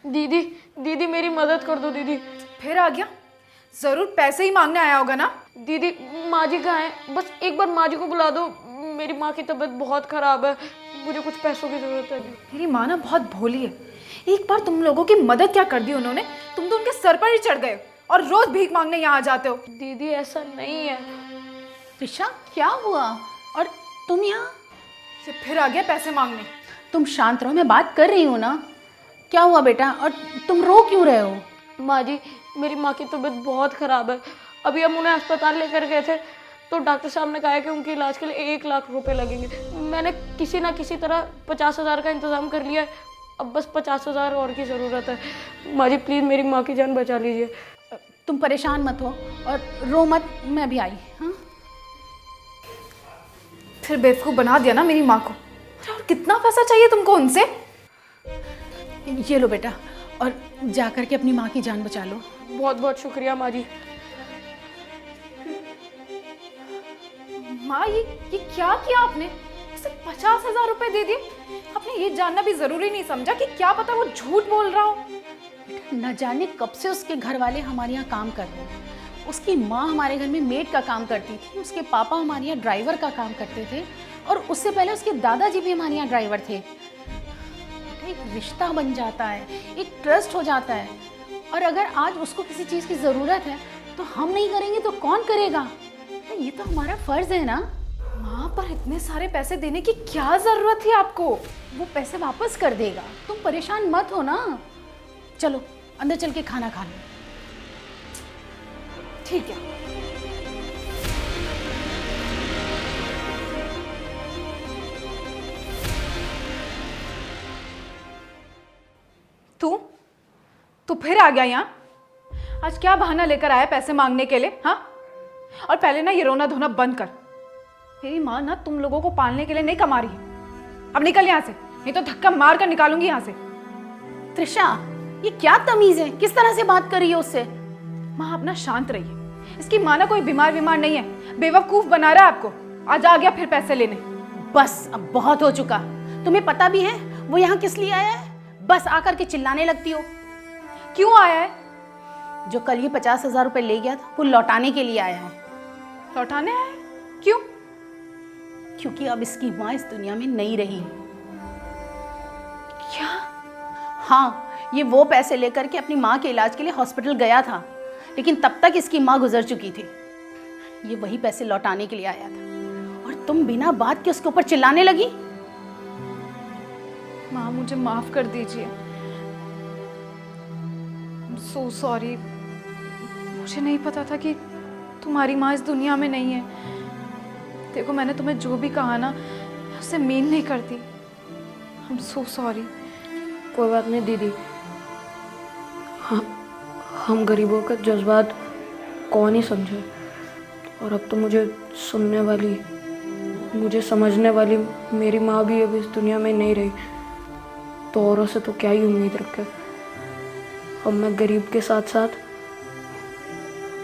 दीदी दीदी मेरी मदद कर दो दीदी। फिर आ गया, जरूर पैसे ही मांगने आया होगा ना। दीदी माँ जी कहाँ हैं? बस एक बार माँ जी को बुला दो, मेरी माँ की तबीयत बहुत खराब है, मुझे कुछ पैसों की जरूरत है। मेरी माँ ना बहुत भोली है, एक बार तुम लोगों की मदद क्या कर दी उन्होंने, तुम तो उनके सर पर ही चढ़ गए और रोज भीख मांगने यहाँ आ जाते हो। दीदी ऐसा नहीं है। त्रिशा क्या हुआ? और तुम यहाँ? ये फिर आ गया पैसे मांगने। तुम शांत रहो, मैं बात कर रही हूँ ना। क्या हुआ बेटा, और तुम रो क्यों रहे हो? माँ जी मेरी माँ की तबीयत बहुत ख़राब है, अभी हम उन्हें अस्पताल लेकर गए थे तो डॉक्टर साहब ने कहा है कि उनके इलाज के लिए 1 लाख रुपए लगेंगे। मैंने किसी ना किसी तरह 50,000 का इंतज़ाम कर लिया है, अब बस 50,000 और की ज़रूरत है। माँ जी प्लीज़ मेरी माँ की जान बचा लीजिए। तुम परेशान मत हो और रो मत, मैं अभी आई। हाँ फिर बेवकूफ़ बना दिया ना मेरी माँ को। और कितना पैसा चाहिए तुमको उनसे? ये लो बेटा, और जा कर के अपनी माँ की जान बचा लो। बहुत बहुत शुक्रिया माँ जी। माँ ये क्या किया आपने? इसे 50,000 रुपए दे दिए। आपने ये जानना भी जरूरी नहीं समझा कि क्या पता वो झूठ बोल रहा हो। न जाने कब से उसके घर वाले हमारे यहाँ काम कर रहे हैं। उसकी माँ हमारे घर में मेड का काम करती थी, उसके पापा हमारे यहाँ ड्राइवर का काम करते थे, और उससे पहले उसके दादाजी भी हमारे यहाँ ड्राइवर थे। एक रिश्ता बन जाता है, एक ट्रस्ट हो जाता है, और अगर आज उसको किसी चीज़ की ज़रूरत है तो हम नहीं करेंगे तो कौन करेगा? ये तो हमारा फ़र्ज़ है ना। माँ पर इतने सारे पैसे देने की क्या जरूरत थी आपको? वो पैसे वापस कर देगा, तुम परेशान मत हो ना। चलो अंदर चल के खाना खा लो। ठीक है। तू फिर आ गया यहाँ? आज क्या बहाना लेकर आया पैसे मांगने के लिए? हाँ, और पहले ना ये रोना धोना बंद कर। मेरी माँ ना तुम लोगों को पालने के लिए नहीं कमा रही है। अब निकल यहाँ से, नहीं तो धक्का मार कर निकालूंगी यहाँ से। त्रिशा ये क्या तमीज है, किस तरह से बात कर रही है उससे? माँ अपना शांत रहिए। इसकी माँ ना कोई बीमार नहीं है, बेवकूफ बना रहा है आपको। आज आ गया फिर पैसे लेने। बस अब बहुत हो चुका। तुम्हें पता भी है वो यहाँ किस लिए आया है? बस आकर के चिल्लाने लगती हो। क्यों आया है? जो कल ये 50,000 रुपए ले गया था वो लौटाने के लिए आया है। लौटाने आया है? क्यों? क्योंकि अब इसकी माँ इस दुनिया में नहीं रही। क्या? हाँ, ये वो पैसे लेकर के अपनी माँ के इलाज के लिए हॉस्पिटल गया था, लेकिन तब तक इसकी माँ गुजर चुकी थी। ये वही पैसे लौटाने के लिए आया था, और तुम बिना बात के उसके ऊपर चिल्लाने लगी। माँ मुझे माफ कर दीजिए। So sorry. मुझे नहीं पता था कि तुम्हारी माँ इस दुनिया में नहीं है। देखो मैंने तुम्हें जो भी कहा ना, उससे मीन नहीं करती। I am so sorry. कोई बात नहीं दीदी, हम गरीबों के जज्बात कौन ही समझे। और अब तो मुझे सुनने वाली, मुझे समझने वाली मेरी माँ भी अब इस दुनिया में नहीं रही, तो औरों से तो क्या ही उम्मीद रखे। अब मैं गरीब के साथ साथ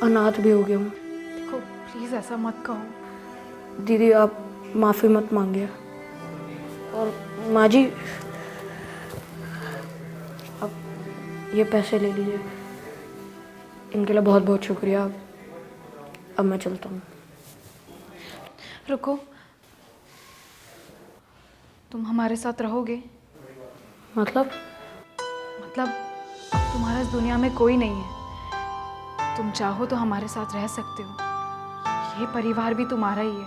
अनाथ भी हो गया हूँ। देखो प्लीज़ ऐसा मत कहो। दीदी आप माफ़ी मत मांगिए। और माँ जी अब ये पैसे ले लीजिए, इनके लिए बहुत बहुत शुक्रिया। अब मैं चलता हूँ। रुको, तुम हमारे साथ रहोगे? मतलब अब तुम्हारा इस दुनिया में कोई नहीं है। तुम चाहो तो हमारे साथ रह सकते हो। ये परिवार भी तुम्हारा ही है।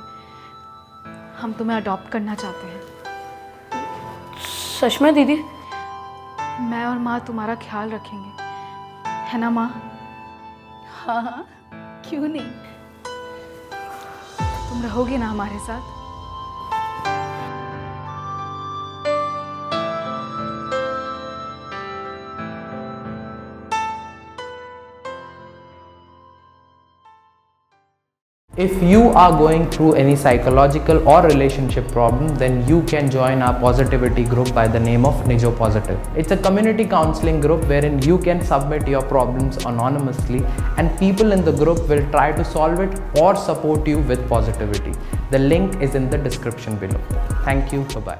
हम तुम्हें अडॉप्ट करना चाहते हैं। सच में दीदी? मैं और माँ तुम्हारा ख्याल रखेंगे, है ना माँ? हाँ हाँ, क्यों नहीं। तुम रहोगी ना हमारे साथ? If you are going through any psychological or relationship problem, then you can join our positivity group by the name of Nijo Positive. It's a community counseling group wherein you can submit your problems anonymously and people in the group will try to solve it or support you with positivity. The link is in the description below. Thank you. Bye-bye.